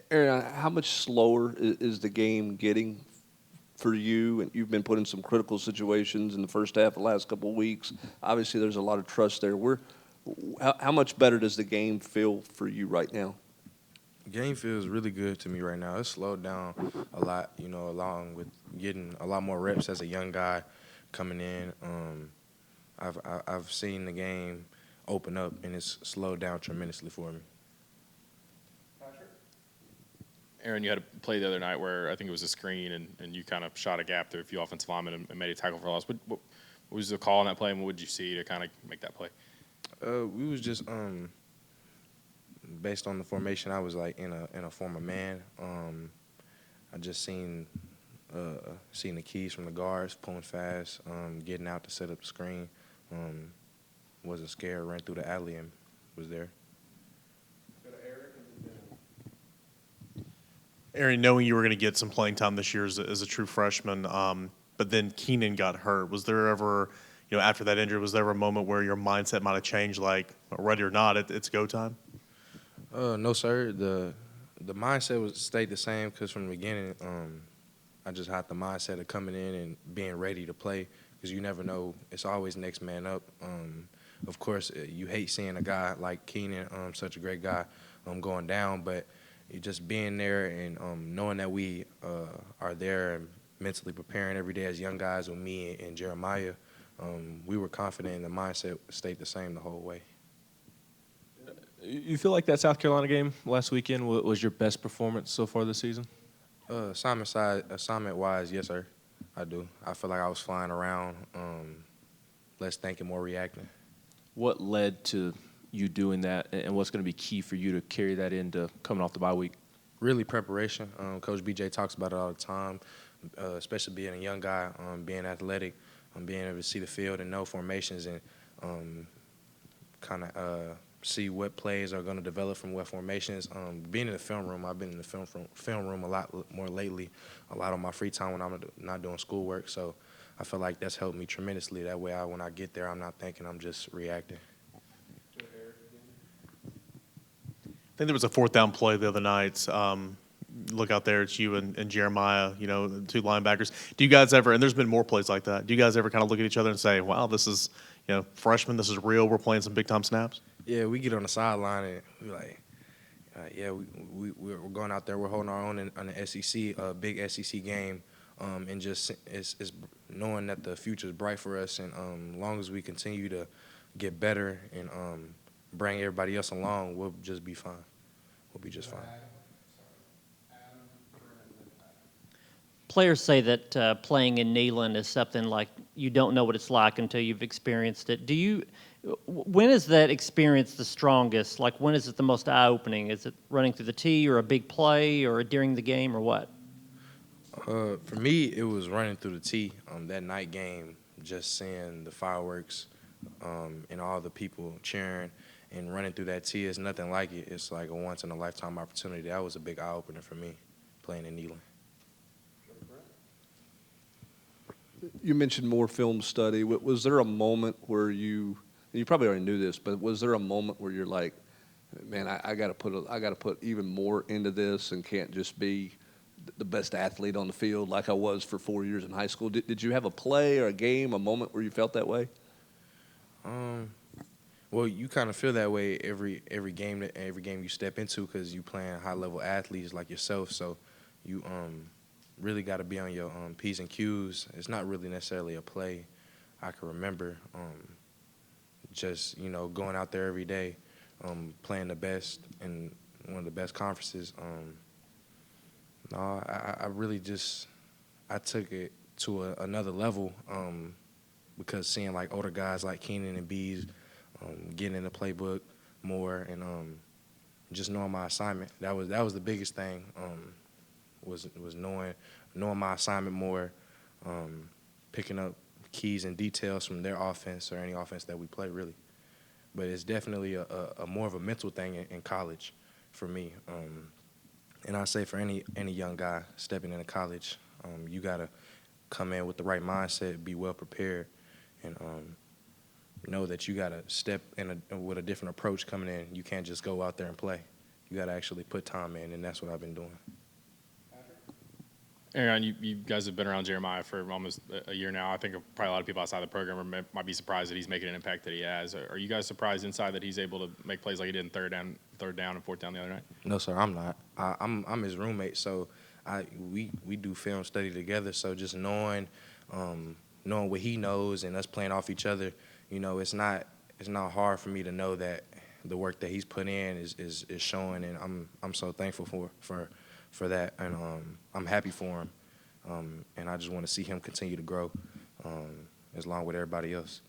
Aaron, how much slower is the game getting for you? And you've been put in some critical situations in the first half, the last couple of weeks. Obviously, there's a lot of trust there. How much better does the game feel for you right now? Game feels really good to me right now. It's slowed down a lot, along with getting a lot more reps as a young guy coming in. I've seen the game open up, and it's slowed down tremendously for me. Aaron, you had a play the other night where I think it was a screen, and you kind of shot a gap through a few offensive linemen and made a tackle for loss. What was the call on that play, and what did you see to kind of make that play? We was just based on the formation. I was like in a form of man. I just seen the keys from the guards pulling fast, getting out to set up the screen. Wasn't scared, ran through the alley and was there. Aaron, knowing you were going to get some playing time this year as a true freshman, but then Keenan got hurt. Was there ever, after that injury, was there ever a moment where your mindset might have changed, like, ready or not, it's go time? No, sir. The mindset stayed the same because from the beginning, I just had the mindset of coming in and being ready to play because you never know. It's always next man up. Of course, you hate seeing a guy like Keenan, such a great guy, going down, but just being there and knowing that we are there and mentally preparing every day as young guys with me and Jeremiah, we were confident and the mindset stayed the same the whole way. You feel like that South Carolina game last weekend was your best performance so far this season? Assignment-wise, yes, sir, I do. I feel like I was flying around, less thinking, more reacting. What led to you doing that, and what's going to be key for you to carry that into coming off the bye week? Really preparation. Coach BJ talks about it all the time, especially being a young guy, being athletic, being able to see the field and know formations and kind of see what plays are going to develop from what formations. Being in the film room, I've been in the film room a lot more lately, a lot on my free time when I'm not doing schoolwork. So I feel like that's helped me tremendously. That way, when I get there, I'm not thinking, I'm just reacting. I think there was a fourth down play the other night. Look out there, it's you and Jeremiah, the two linebackers. Do you guys ever, and there's been more plays like that, do you guys ever kind of look at each other and say, wow, this is, freshman, this is real, we're playing some big-time snaps? Yeah, we get on the sideline and we're like, we're going out there, we're holding our own on the SEC, big SEC game, and just it's knowing that the future is bright for us, and as long as we continue to get better and bring everybody else along, we'll just be fine. We'll be just fine. Players say that playing in Neyland is something like you don't know what it's like until you've experienced it. When is that experience the strongest? Like, when is it the most eye-opening? Is it running through the tee or a big play or during the game or what? For me, it was running through the tee. That night game, just seeing the fireworks and all the people cheering and running through that tee is nothing like it. It's like a once-in-a-lifetime opportunity. That was a big eye-opener for me, playing in Neyland. You mentioned more film study. Was there a moment where you probably already knew this, but was there a moment where you're like, man, I got to put even more into this and can't just be the best athlete on the field like I was for 4 years in high school? Did you have a play or a game, a moment where you felt that way? Well, you kind of feel that way every game you step into because you playing high-level athletes like yourself. So you really got to be on your P's and Q's. It's not really necessarily a play. I can remember just, going out there every day, playing the best in one of the best conferences. I really just I took it to another level because seeing like older guys like Keenan and Bees getting in the playbook more and just knowing my assignment. That was the biggest thing. Was knowing my assignment more, picking up keys and details from their offense or any offense that we play, really. But it's definitely a more of a mental thing in college for me. And I say for any young guy stepping into college, you got to come in with the right mindset, be well prepared, and know that you got to step in with a different approach coming in. You can't just go out there and play. you got to actually put time in, and that's what I've been doing. Arion, you guys have been around Jeremiah for almost a year now. I think probably a lot of people outside the program might be surprised that he's making an impact that he has. Are you guys surprised inside that he's able to make plays like he did in third down and fourth down the other night? No, sir, I'm not. I'm his roommate, so we do film study together. So just knowing what he knows and us playing off each other, you know, it's not hard for me to know that the work that he's put in is showing, and I'm so thankful for that, and I'm happy for him, and I just want to see him continue to grow, along with everybody else.